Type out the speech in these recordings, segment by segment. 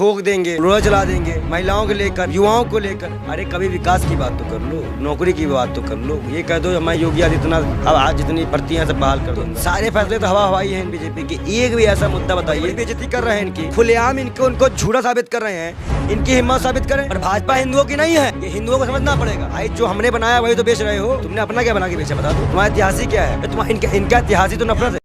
ठोक देंगे, रोड चला देंगे, महिलाओं को लेकर, युवाओं को लेकर। अरे कभी विकास की बात तो कर लो, नौकरी की बात तो कर लो। ये कह दो हमारे योगी आदित्यनाथ अब आज जितनी भर्तियां सब बहाल कर दो। सारे फैसले तो हवा हवाई हैं बीजेपी की। एक भी ऐसा मुद्दा बताइए, बेइज्जती कर रहे हैं इनकी, खुलेआम उनको झूठा साबित कर रहे हैं, इनकी हिम्मत साबित करें। और भाजपा हिंदुओं की नहीं है, ये हिंदुओं को समझना पड़ेगा। भाई जो हमने बनाया वही तो बेच रहे हो, तुमने अपना क्या बना के बेचा बता दो। तुम्हारा इतिहास क्या है? इनका इतिहास ही तो नफरत है।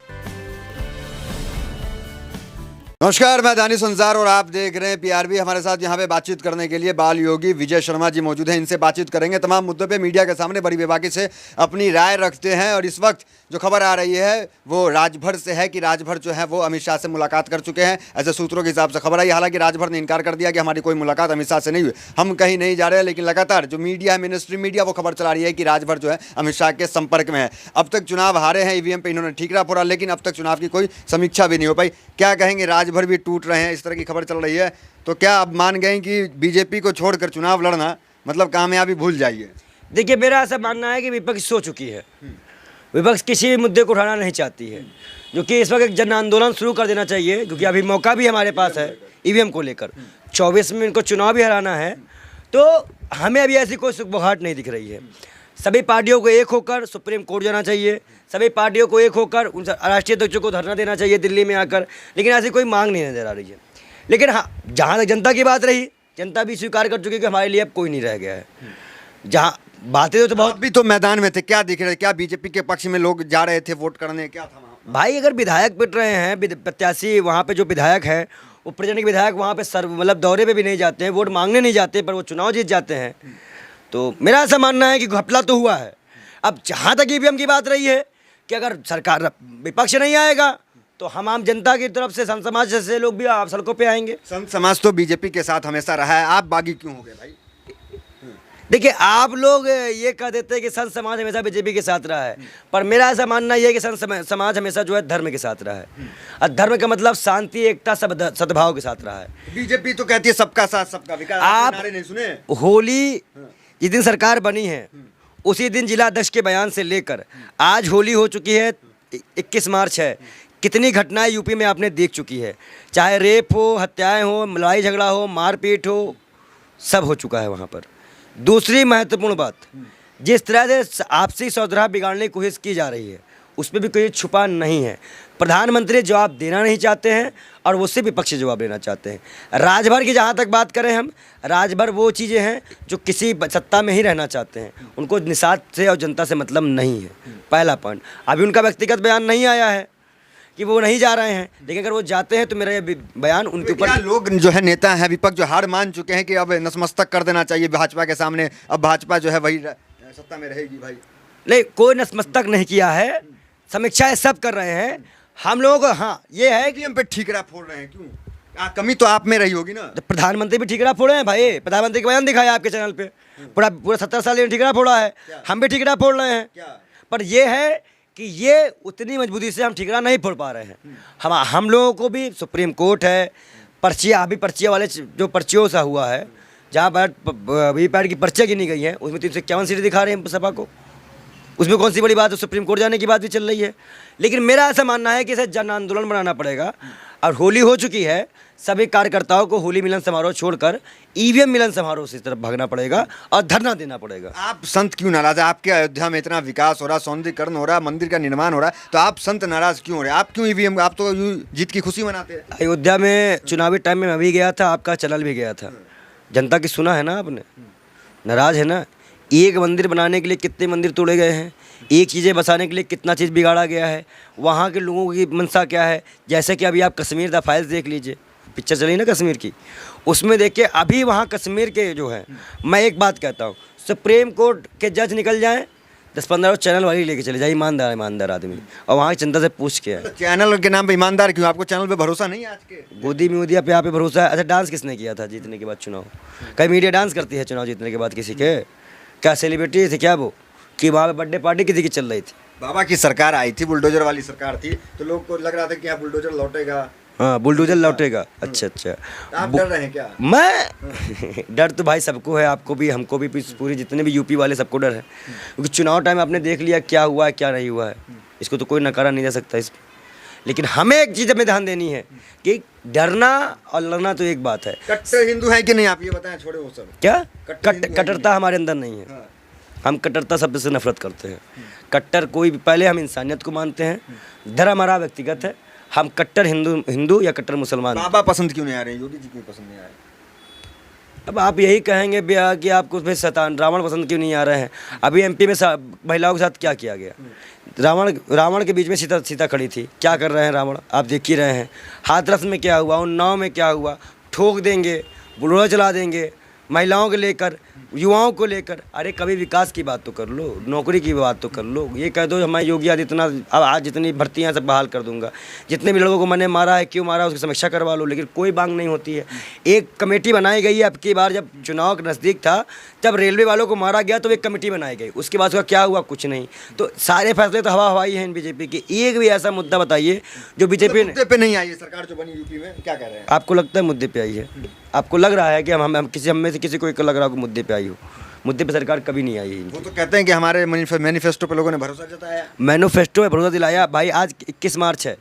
नमस्कार, मैं दानिश अंसार और आप देख रहे हैं पीआरबी। हमारे साथ यहाँ पे बातचीत करने के लिए बाल योगी विजय शर्मा जी मौजूद हैं। इनसे बातचीत करेंगे तमाम मुद्दों पे, मीडिया के सामने बड़ी बेबाकी से अपनी राय रखते हैं। और इस वक्त जो खबर आ रही है वो राजभर से है कि राजभर जो है वो अमित शाह से मुलाकात कर चुके हैं, ऐसे सूत्रों के हिसाब से खबर आई। हालांकि राजभर ने इनकार कर दिया कि हमारी कोई मुलाकात अमित शाह से नहीं हुई, हम कहीं नहीं जा रहे हैं। लेकिन लगातार जो मीडिया है, मिनिस्ट्री मीडिया, वो खबर चला रही है कि राजभर जो है अमित शाह के संपर्क में है। अब तक चुनाव हारे हैं, ईवीएम पे इन्होंने ठीकरा फोड़ा, लेकिन अब तक चुनाव की कोई समीक्षा भी नहीं हो पाई। क्या कहेंगे, राजभर भी टूट रहे हैं, इस तरह की खबर चल रही है। तो क्या अब मान गए कि बीजेपी को छोड़कर चुनाव लड़ना मतलब कामयाबी भूल जाइए? देखिए, मेरा ऐसा मानना है कि विपक्ष सो चुकी है। विपक्ष किसी भी मुद्दे को उठाना नहीं चाहती है, जो कि इस वक्त एक जन आंदोलन शुरू कर देना चाहिए, क्योंकि अभी मौका भी हमारे पास है ईवीएम को लेकर। 24 में इनको चुनाव भी हराना है, तो हमें अभी ऐसी कोई सुखबुखाहट नहीं दिख रही है। सभी पार्टियों को एक होकर सुप्रीम कोर्ट जाना चाहिए, सभी पार्टियों को एक होकर उन राष्ट्रीय अध्यक्षों को धरना देना चाहिए दिल्ली में आकर, लेकिन ऐसी कोई मांग नहीं नजर आ रही है। लेकिन हाँ, जहाँ तक जनता की बात रही, जनता भी स्वीकार कर चुकी है कि हमारे लिए अब कोई नहीं रह गया है। जहाँ बातें तो बहुत भी तो मैदान में थे, क्या दिख रहे, क्या बीजेपी के पक्ष में लोग जा रहे थे वोट करने, क्या था वहाँ? भाई, अगर विधायक पिट रहे हैं, प्रत्याशी वहाँ पे जो विधायक है, वो प्रजनिक विधायक वहाँ पे मतलब दौरे पे भी नहीं जाते हैं, वोट मांगने नहीं जाते, पर वो चुनाव जीत जाते हैं। तो मेरा ऐसा मानना है कि घपला तो हुआ है। अब जहाँ तक ईवीएम की बात रही है कि अगर सरकार विपक्ष नहीं आएगा तो हम आम जनता की तरफ से संत समाज जैसे लोग भी आप सड़कों पे आएंगे। संत समाज तो बीजेपी के साथ हमेशा रहा है, आप बागी क्यों हो गए भाई? देखिए, आप लोग ये कह देते हैं कि संत समाज हमेशा बीजेपी के साथ रहा है, पर मेरा ऐसा मानना यह है कि संत समाज हमेशा जो है धर्म के साथ रहा है। और धर्म का मतलब शांति, एकता, सद्भाव के साथ रहा है। बीजेपी तो कहती है सबका साथ सबका विकास, आप नारे नहीं सुने? होली जिस दिन सरकार बनी है उसी दिन जिला अध्यक्ष के बयान से लेकर आज होली हो चुकी है, 21 मार्च है, कितनी घटनाएं यूपी में आपने देख चुकी है। चाहे रेप हो, हत्याएं हो, लड़ाई झगड़ा हो, मारपीट हो, सब हो चुका है वहाँ पर। दूसरी महत्वपूर्ण बात, जिस तरह से आपसी सौदरा बिगाड़ने की कोशिश की जा रही है, उस पर भी कोई छुपा नहीं है। प्रधानमंत्री जवाब देना नहीं चाहते हैं और उससे विपक्ष जवाब देना चाहते हैं। राजभर की जहाँ तक बात करें हम, राजभर वो चीज़ें हैं जो किसी सत्ता में ही रहना चाहते हैं, उनको निषाद से और जनता से मतलब नहीं है। पहला पॉइंट, अभी उनका व्यक्तिगत बयान नहीं आया है कि वो नहीं जा रहे हैं, लेकिन अगर वो जाते हैं तो मेरा ये बयान उनके ऊपर। लोग जो है नेता हैं विपक्ष जो हार मान चुके हैं कि अब नतमस्तक कर देना चाहिए भाजपा के सामने, अब भाजपा जो है वही सत्ता में रहेगी भाई? नहीं, कोई नतमस्तक नहीं किया है, समीक्षाएं सब कर रहे हैं। हम लोगों को हाँ ये है कि हम पे ठीकरा फोड़ रहे हैं, क्यों? कमी तो आप में रही होगी ना। प्रधानमंत्री भी ठीकरा फोड़े हैं भाई, प्रधानमंत्री का बयान दिखाया आपके चैनल पे, पूरा 70 साल इन्होंने ठीकरा फोड़ा है, हम भी ठीकरा फोड़ रहे हैं। पर ये है कि ये उतनी मजबूती से हम ठीकरा नहीं फोड़ पा रहे हैं। हम लोगों को भी सुप्रीम कोर्ट है, पर्चियाँ, अभी पर्चियाँ वाले जो पर्चियों सा हुआ है, जहाँ पर वीवीपैट की पर्चियाँ गिनी गई हैं, उसमें 351 सीटें दिखा रहे हैं सपा को, उसमें कौन सी बड़ी बात है? सुप्रीम कोर्ट जाने की बात भी चल रही है। लेकिन मेरा ऐसा मानना है कि इसे जन आंदोलन बनाना पड़ेगा। और होली हो चुकी है, सभी कार्यकर्ताओं को होली मिलन समारोह छोड़कर ईवीएम मिलन समारोह से तरफ भागना पड़ेगा और धरना देना पड़ेगा। आप संत क्यों नाराज है? आपके अयोध्या में इतना विकास हो रहा, सौंदर्यीकरण हो रहा, मंदिर का निर्माण हो रहा है, तो आप संत नाराज क्यों हो रहे हैं? आप क्यों ईवीएम, आप तो जीत की खुशी मनाते हैं। अयोध्या में चुनावी टाइम में मैं भी गया था, आपका चैनल भी गया था, जनता की सुना है ना आपने? नाराज है ना? एक मंदिर बनाने के लिए कितने मंदिर तोड़े गए हैं, एक चीज़ें बसाने के लिए कितना चीज़ बिगाड़ा गया है, वहाँ के लोगों की मंशा क्या है। जैसे कि अभी आप कश्मीर द फाइल्स देख लीजिए, पिक्चर चली ना कश्मीर की, उसमें देखिए अभी वहाँ कश्मीर के जो है, मैं एक बात कहता हूँ, सुप्रीम कोर्ट के जज निकल जाएँ, 10-15 चैनल वाली लेके चले जाए, ईमानदार आदमी, और वहाँ की जनता से पूछ के आए। चैनल के नाम पे ईमानदार क्यों? आपको चैनल पे भरोसा नहीं है? आज के गोदी मीडिया पे यहाँ पे भरोसा है? अच्छा, डांस किसने किया था जीतने के बाद चुनाव? कई मीडिया डांस करती है चुनाव जीतने के बाद किसी के? क्या सेलिब्रिटी थी क्या वो कि वहाँ पे बर्थडे पार्टी किसी की चल रही थी? बाबा की सरकार आई थी, बुलडोजर वाली सरकार थी, तो लोग को लग रहा था कि यहाँ बुलडोजर लौटेगा। हाँ, बुलडोजर लौटेगा। अच्छा, आप डर रहे हैं क्या? मैं डर तो भाई सबको है, आपको भी, हमको भी, पूरे जितने भी यूपी वाले सबको डर है, क्योंकि चुनाव टाइम आपने देख लिया क्या हुआ है क्या नहीं हुआ है, इसको तो कोई नकारा नहीं जा सकता। इस लेकिन हमें एक चीज़ में ध्यान देनी है कि डरना और लड़ना तो एक बात है। कट्टर हिंदू है कि नहीं, आप ये बताएं, छोड़े वो सब। क्या कट्टर हिंदू है कट्टरता हमारे अंदर नहीं है। हाँ। हम कट्टरता शब्द से नफरत करते हैं। कट्टर कोई भी, पहले हम इंसानियत को मानते हैं। धर्म हमारा व्यक्तिगत है। हम कट्टर हिंदू या कट्टर मुसलमान। बाबा पसंद क्यों नहीं आ रहे हैं, योगी जी क्यों पसंद नहीं आ रहे? अब आप यही कहेंगे भैया कि आपको उसमें शैतान रावण पसंद क्यों नहीं आ रहे हैं। अभी एमपी में महिलाओं के साथ क्या किया गया। रावण के बीच में सीता खड़ी थी। क्या कर रहे हैं रावण, आप देख ही रहे हैं। हाथरस में क्या हुआ, उन्नाव में क्या हुआ, ठोक देंगे, बुलडोजर चला देंगे, महिलाओं को लेकर, युवाओं को लेकर। अरे कभी विकास की बात तो कर लो, नौकरी की बात तो कर लो। ये कह दो हमारे योगी आदित्यनाथ अब आज जितनी भर्तियां सब बहाल कर दूंगा, जितने भी लोगों को मैंने मारा है, क्यों मारा, उसकी समीक्षा करवा लो। लेकिन कोई मांग नहीं होती है। एक कमेटी बनाई गई है। अब की बार जब चुनाव नज़दीक था, जब रेलवे वालों को मारा गया तो एक कमेटी बनाई गई। उसके बाद उसका क्या हुआ, कुछ नहीं। तो सारे फैसले तो हवा हवाई हैं बीजेपी की। एक भी ऐसा मुद्दा बताइए जो बीजेपी ने मुद्दे पे नहीं आई है सरकार जो बनी यूपी में, क्या कह रहे हैं? आपको लगता है मुद्दे पे आई है? आपको लग रहा है कि हम में से किसी को लग रहा हो कि मुद्दे पे आई हो? मुद्दे पे सरकार कभी नहीं आई है। वो तो कहते हैं कि हमारे मैनिफेस्टो पे लोगों ने भरोसा जताया। मैनिफेस्टो में भरोसा दिलाया। भाई आज 21 मार्च है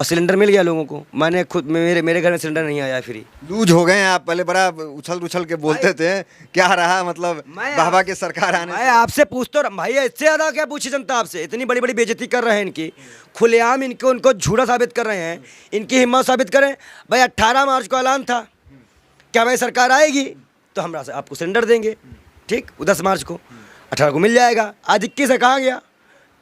और सिलेंडर मिल गया लोगों को। मैंने खुद मेरे घर में सिलेंडर नहीं आया फ्री। लूज हो गए हैं आप। पहले बड़ा उछल के बोलते थे, क्या रहा मतलब बाबा की सरकार आने मैं आपसे पूछता हूँ भाई, इससे ज़्यादा क्या पूछी जनता आपसे? इतनी बड़ी बड़ी बेइज्जती कर रहे हैं इनकी, खुलेआम उनको झूठा साबित कर रहे हैं। इनकी हिम्मत साबित करें। भाई 18 मार्च को ऐलान था, क्या भाई सरकार आएगी तो हम आपको सिलेंडर देंगे, ठीक। 10 मार्च को 18 को मिल जाएगा। आज 21 है, कहाँ गया?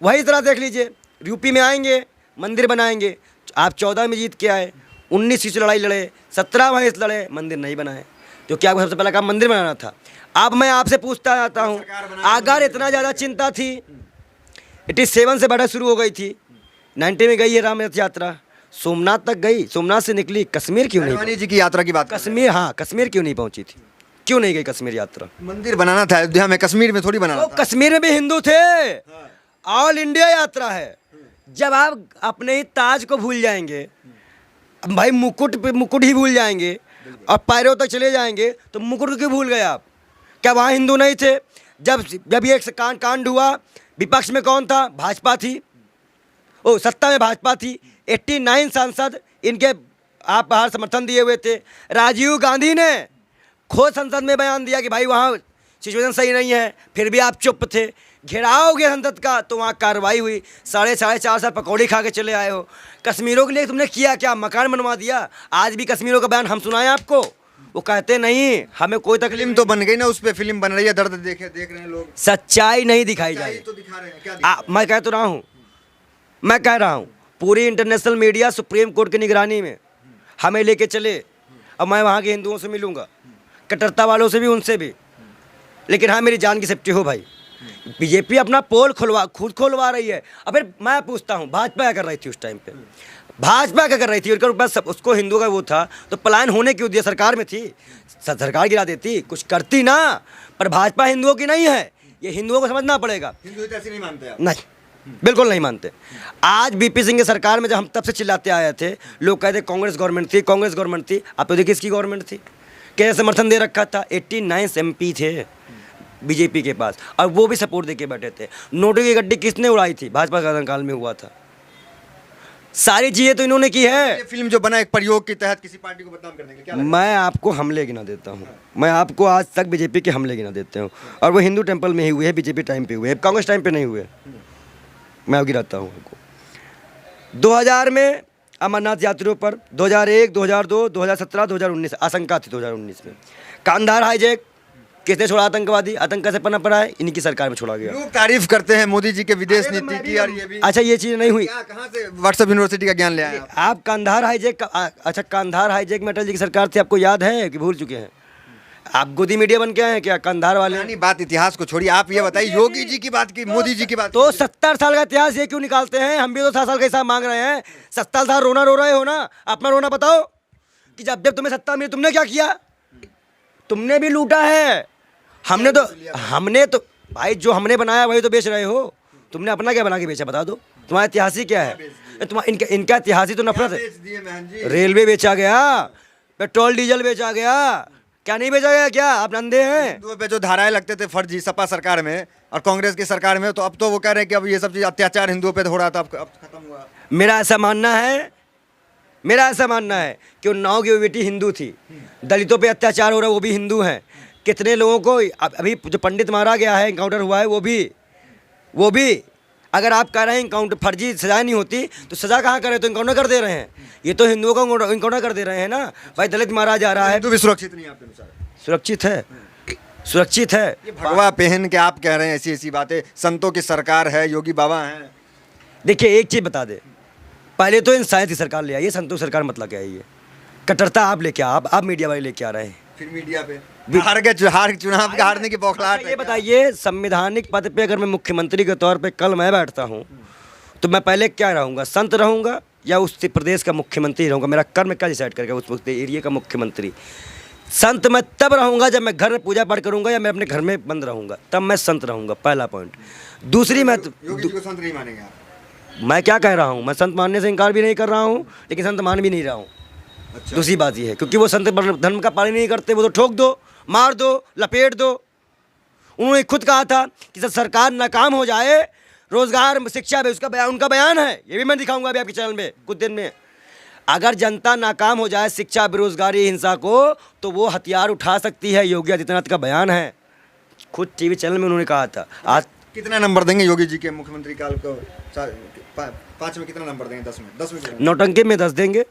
वही तरह देख लीजिए, यूपी में आएंगे, मंदिर बनाएंगे। आप 14 में जीत के आए, 19 सीट से लड़ाई लड़े, 17 वहीं से लड़े, मंदिर नहीं बनाए। तो क्या सबसे पहला काम मंदिर बनाना था? अब मैं आपसे पूछता जाता हूँ, अगर इतना ज़्यादा चिंता थी, 87 से बैठक शुरू हो गई थी, 90 में गई है राम रथ यात्रा, सोमनाथ तक गई, सोमनाथ से निकली, कश्मीर क्यों नहीं? हनुमान जी की यात्रा की बात, कश्मीर, हाँ कश्मीर क्यों नहीं पहुंची थी? क्यों नहीं गई कश्मीर यात्रा? मंदिर बनाना था अयोध्या में, कश्मीर में थोड़ी बनाना था। कश्मीर में भी हिंदू थे। ऑल इंडिया यात्रा है। जब आप अपने ही ताज को भूल जाएंगे, भाई मुकुट ही भूल जाएंगे और पैरों तक चले जाएंगे, तो मुकुट क्यों भूल गए आप? क्या वहाँ हिंदू नहीं थे? जब ये कांड हुआ, विपक्ष में कौन था? भाजपा थी। सत्ता में भाजपा थी। 89 सांसद इनके आप बाहर समर्थन दिए हुए थे। राजीव गांधी ने खुद संसद में बयान दिया कि भाई वहाँ सिचुएशन सही नहीं है, फिर भी आप चुप थे। घेराव हो गया संसद का, तो वहाँ कार्रवाई हुई। 4.5 साल पकौड़ी खा के चले आए हो। कश्मीरों के लिए तुमने किया क्या? मकान बनवा दिया। आज भी कश्मीरों का बयान हम सुनाएं आपको? वो कहते नहीं हमें कोई तकलीफ। फिल्म तो बन गई ना, उस पर फिल्म बन रही है, दर्द देख रहे हैं लोग। सच्चाई नहीं दिखाई जा रही तो दिखा रहे हैं, क्या मैं कह तो रहा हूँ, मैं कह रहा हूँ, पूरी इंटरनेशनल मीडिया सुप्रीम कोर्ट की निगरानी में हमें लेके चले। अब मैं वहाँ के हिंदुओं से मिलूंगा, कट्टरता वालों से भी, उनसे भी, लेकिन हाँ मेरी जान की सेफ्टी हो भाई। बीजेपी अपना पोल खुद खोलवा रही है। अब फिर मैं पूछता हूँ, भाजपा क्या कर रही थी उस टाइम पे? भाजपा क्या कर रही थी? उनके पास उसको हिंदुओं का वो था, तो पलायन होने क्यों दिया? सरकार में थी, सरकार गिरा देती, कुछ करती ना। पर भाजपा हिंदुओं की नहीं है, ये हिंदुओं को समझना पड़ेगा। हिंदू ऐसे नहीं मानते आप? नहीं, बिल्कुल नहीं मानते। आज बीपी सिंह की सरकार में जब हम तब से चिल्लाते आए थे, लोग कहते कांग्रेस गवर्नमेंट थी, कांग्रेस गवर्नमेंट थी। आप तो देखिए इसकी गवर्नमेंट थी, कैसे समर्थन दे रखा था। 89 MP थे बीजेपी के पास, और वो भी सपोर्ट देके बैठे थे। नोटों की गड्डी किसने उड़ाई थी? भाजपा कार्यकाल में हुआ था। सारी चीजें तो इन्होंने की है। ये फिल्म जो बना एक प्रयोग के तहत किसी पार्टी को बदनाम करने के लिए, क्या लगता मैं आपको हमले गिना देता हूँ। मैं आपको आज तक बीजेपी के हमले गिना देते हूँ, और वो हिंदू टेम्पल में ही हुए हैं, बीजेपी टाइम पे हुए हैं, कांग्रेस टाइम पे नहीं हुए। मैं अब गिराता हूँ आपको। 2000 में अमरनाथ यात्रियों पर, 2001, 2002, 2017, 2019 आशंका थी। 2019 में कांधार हाईजैक, किसने छोड़ा? आतंकवादी। आतंक से पनप रहा है, इनकी सरकार में छोड़ा गया। लोग तारीफ करते हैं मोदी जी के विदेश नीति की, और ये भी। अच्छा, ये चीज़ नहीं हुई। कहाँ से व्हाट्सएप यूनिवर्सिटी का ज्ञान ले आए आप? कांधार हाईजैक अच्छा, कांधार हाईजैक में अटल जी की सरकार थी, आपको याद है कि भूल चुके हैं? आप गोदी मीडिया बन के आए हैं क्या? कांधार वाले यानी बात इतिहास को छोड़िए, आप ये बताइए, योगी जी की बात की, मोदी जी की बात तो 70 साल का इतिहास ये क्यों निकालते हैं? हम भी तो 7 साल का हिसाब मांग रहे हैं। 70 साल रोना रो रहे हो ना, अपना रोना बताओ कि जब तुम्हें सत्ता मिली तुमने क्या किया? तुमने भी लूटा है। हमने तो भाई जो हमने बनाया वही तो बेच रहे हो। तुमने अपना क्या बना के बेचा? बता दो, तुम्हारा इतिहास ही क्या है? इनका इतिहास ही तो नफरत है। रेलवे बेचा गया, पेट्रोल डीजल बेचा गया, क्या नहीं बेचा गया? क्या आप अंधे हैं? हिंदुओं पे जो धाराएं लगते थे फर्जी सपा सरकार में और कांग्रेस की सरकार में, तो अब तो वो कह रहे हैं कि अब ये सब चीज अत्याचार हिंदुओं पे हो रहा था, अब खत्म हुआ। मेरा ऐसा मानना है कि उन्नाव की वो बेटी हिंदू थी, दलितों पे अत्याचार हो रहा है वो भी हिंदू हैं, कितने लोगों को अभी जो पंडित मारा गया है, इनकाउंटर हुआ है, वो भी अगर आप कह रहे हैं इनकाउंटर फर्जी सजा नहीं होती तो सजा कहाँ करे, तो इनकाउंटर कर दे रहे हैं, ये तो हिंदुओं का इनकाउंटर कर दे रहे हैं ना भाई, दलित मारा जा रहा है। हिंदू भी सुरक्षित नहीं है आपके अनुसार? सुरक्षित है। ये भगवा पहन के आप कह रहे हैं ऐसी ऐसी बातें, संतों की सरकार है, योगी बाबा हैं। देखिए एक चीज़ बता दे, पहले तो इंसानियत की सरकार ले आइए, संतों की सरकार मतलब क्या है, ये कट्टरता आप लेके आप मीडिया वाले लेके आ रहे हैं, फिर मीडिया पे चुनाव के हारने की बौखलाहट है। ये बताइए संवैधानिक पद पे अगर मैं मुख्यमंत्री के तौर पे कल मैं बैठता हूँ तो मैं पहले क्या रहूँगा, संत रहूँगा या उस प्रदेश का मुख्यमंत्री रहूँगा, मेरा कर्म क्या डिसाइड करेगा उस एरिया का मुख्यमंत्री। संत मैं तब रहूँगा जब मैं घर में पूजा पाठ करूँगा या मैं अपने घर में बंद रहूँगा, तब मैं संत रहूँगा, पहला पॉइंट। दूसरी मैं योगी जी को संत नहीं मानेंगे आप? मैं क्या कह रहा हूँ, मैं संत मानने से इनकार भी नहीं कर रहा हूँ, लेकिन संत मान भी नहीं रहा हूँ। अच्छा। दूसरी बात ये है क्योंकि वो संत धर्म का पालन नहीं करते, वो तो ठोक दो, मार दो, लपेट दो। उन्होंने खुद कहा था कि जब सरकार नाकाम हो जाए, रोजगार शिक्षा में उनका बयान है, ये भी मैं दिखाऊंगा अभी आपके चैनल में कुछ दिन में। अगर जनता नाकाम हो जाए शिक्षा, बेरोजगारी, हिंसा को, तो वो हथियार उठा सकती है, योगी आदित्यनाथ का बयान है, खुद टीवी चैनल में उन्होंने कहा था। आज कितना नंबर देंगे योगी जी के मुख्यमंत्री काल को? 5 में कितना नंबर देंगे? 10 में? 10 में कितना? नौटंकी में 10 देंगे,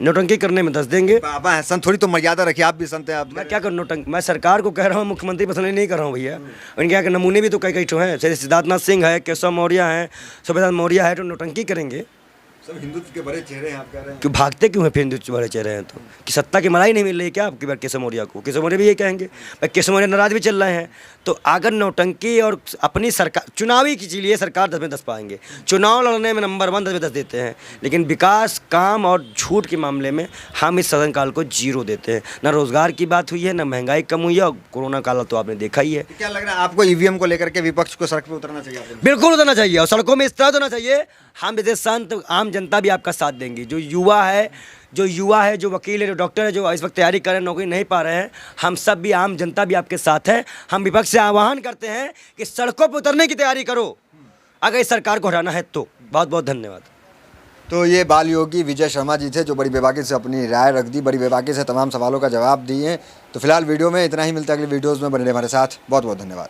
नौटंकी करने में 10 देंगे। बाबा हैं, संत थोड़ी तो मर्यादा रखिए, आप भी संत हैं। आप मैं क्या करूँ नौटंकी, मैं सरकार को कह रहा हूँ, मुख्यमंत्री पसंद नहीं कर रहा हूँ भैया। उनके यहाँ के नमूने भी तो कई ठो हैं, जैसे सिद्धार्थनाथ सिंह है, केशव मौर्य हैं, सुबेदार मौर्य है, तो नौटंकी करेंगे। सब हिंदुत्व के बड़े चेहरे हैं आप कह रहे हैं। क्यों भागते क्यों हैं फिर हिंदुत्व बड़े चेहरे हैं तो, कि सत्ता की मलाई नहीं मिल रही क्या आपकी बार केशव मौर्य को? केशव मौर्य भी ये कहेंगे भाई, केशव मौर्य नाराज भी चल रहे हैं। तो अगर नौटंकी और अपनी सरकार चुनावी के लिए सरकार 10 में 10 पाएंगे, चुनाव लड़ने में नंबर 1 10 में 10 देते हैं, लेकिन विकास काम और झूठ के मामले में हम इस शासनकाल को 0 देते हैं। ना रोजगार की बात हुई है, ना महंगाई कम हुई है, और कोरोना काल तो आपने देखा ही है। क्या लग रहा है आपको, ईवीएम को लेकर के विपक्ष को सड़क पे उतरना चाहिए? बिल्कुल उतरना चाहिए, और सड़कों में इस तरह होना चाहिए, हम जैसे संत आम जनता भी आपका साथ देंगी। जो युवा है, जो वकील है, जो डॉक्टर है, जो इस वक्त तैयारी कर रहे हैं, नौकरी नहीं पा रहे हैं, हम सब भी, आम जनता भी आपके साथ है। हम विपक्ष से आह्वान करते हैं कि सड़कों पर उतरने की तैयारी करो अगर इस सरकार को हटाना है तो। बहुत बहुत धन्यवाद। तो ये बाल योगी विजय शर्मा जी थे, जो बड़ी बेबाकी से अपनी राय रख दी, बड़ी बेबाकी से तमाम सवालों का जवाब दिए। तो फिलहाल वीडियो में इतना ही, मिलता है अगली वीडियोज़ में, बने रहे हमारे साथ। बहुत बहुत धन्यवाद।